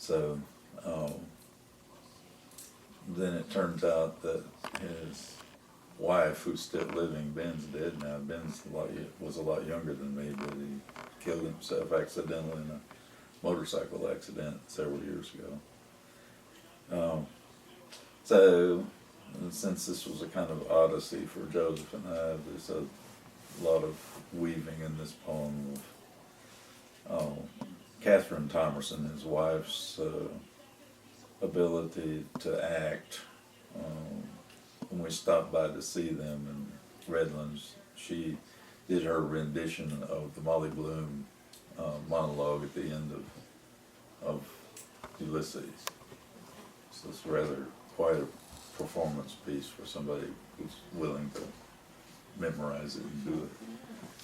So then it turns out that his wife, who's still living, Ben's dead now. Ben's was a lot younger than me, but he killed himself accidentally in a motorcycle accident several years ago. So since this was a kind of odyssey for Joseph and I, there's a lot of weaving in this poem of Catherine Thomerson, his wife's ability to act. When we stopped by to see them in Redlands, she did her rendition of the Molly Bloom monologue at the end of Ulysses. So it's rather quite a performance piece for somebody who's willing to memorize it and do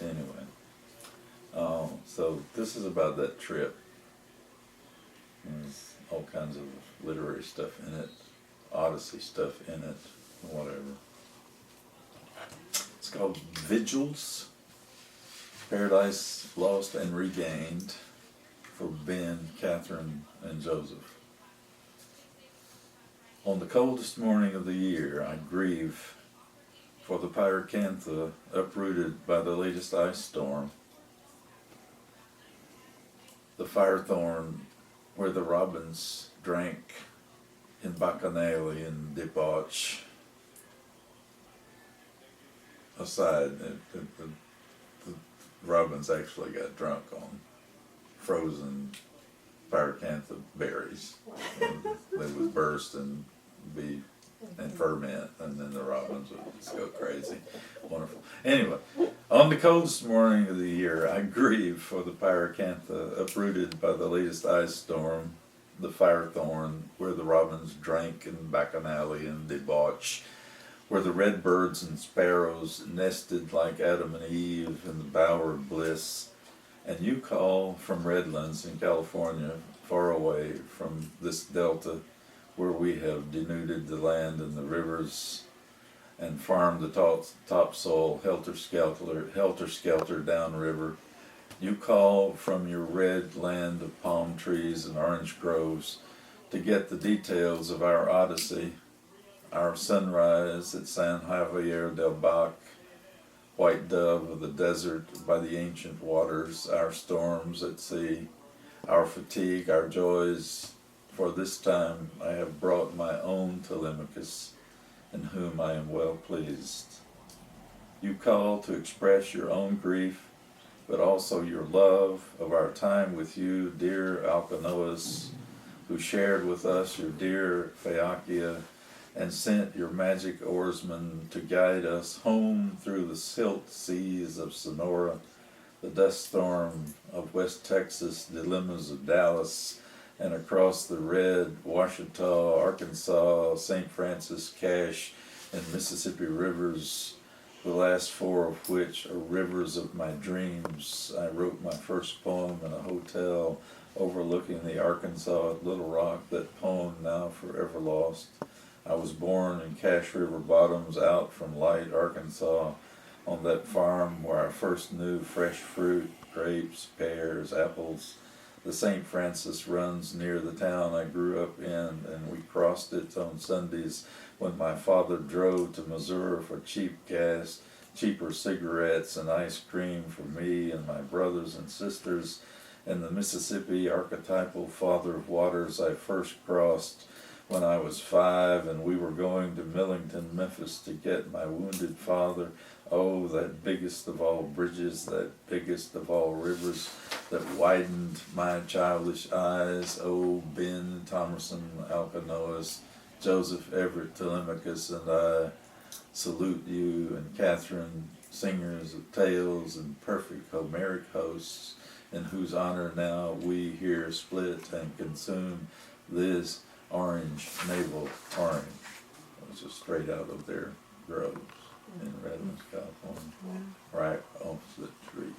it. Anyway, so this is about that trip. There's all kinds of literary stuff in it, Odyssey stuff in it, whatever. It's called Vigils, Paradise Lost and Regained, for Ben, Catherine, and Joseph. On the coldest morning of the year, I grieve for the pyracantha uprooted by the latest ice storm, the firethorn where the robins drank in bacchanalian debauch. Aside, the robins actually got drunk on frozen pyracantha berries. They would burst and be and ferment, and then the robins would just go crazy. Wonderful. Anyway, on the coldest morning of the year, I grieve for the pyracantha uprooted by the latest ice storm, the firethorn where the robins drank in bacchanalian debauch, where the red birds and sparrows nested like Adam and Eve in the bower of bliss. And you call from Redlands in California, far away from this delta where we have denuded the land and the rivers and farmed the topsoil helter-skelter downriver. You call from your red land of palm trees and orange groves to get the details of our odyssey, our sunrise at San Javier del Bac, white dove of the desert by the ancient waters, our storms at sea, our fatigue, our joys. For this time I have brought my own Telemachus, in whom I am well pleased. You call to express your own grief, but also your love of our time with you, dear Alcanoas, who shared with us your dear Phaeacia, and sent your magic oarsmen to guide us home through the silt seas of Sonora, the dust storm of West Texas, dilemmas of Dallas, and across the red Ouachita, Arkansas, St. Francis, Cache, and Mississippi rivers, the last four of which are rivers of my dreams. I wrote my first poem in a hotel overlooking the Arkansas at Little Rock, that poem now forever lost. I was born in Cache River bottoms out from Light, Arkansas, on that farm where I first knew fresh fruit, grapes, pears, apples. The St. Francis runs near the town I grew up in, and we crossed it on Sundays when my father drove to Missouri for cheap gas, cheaper cigarettes, and ice cream for me and my brothers and sisters. And the Mississippi, archetypal father of waters, I first crossed when I was 5, and we were going to Millington, Memphis to get my wounded father. Oh, that biggest of all bridges, that biggest of all rivers that widened my childish eyes. Oh, Ben, Thomerson, Alcanoas, Joseph, Everett, Telemachus, and I salute you, and Catherine, singers of tales and perfect Homeric hosts, in whose honor now we here split and consume this orange navel orange. It's just straight out of their groves in Redlands, California, right opposite tree.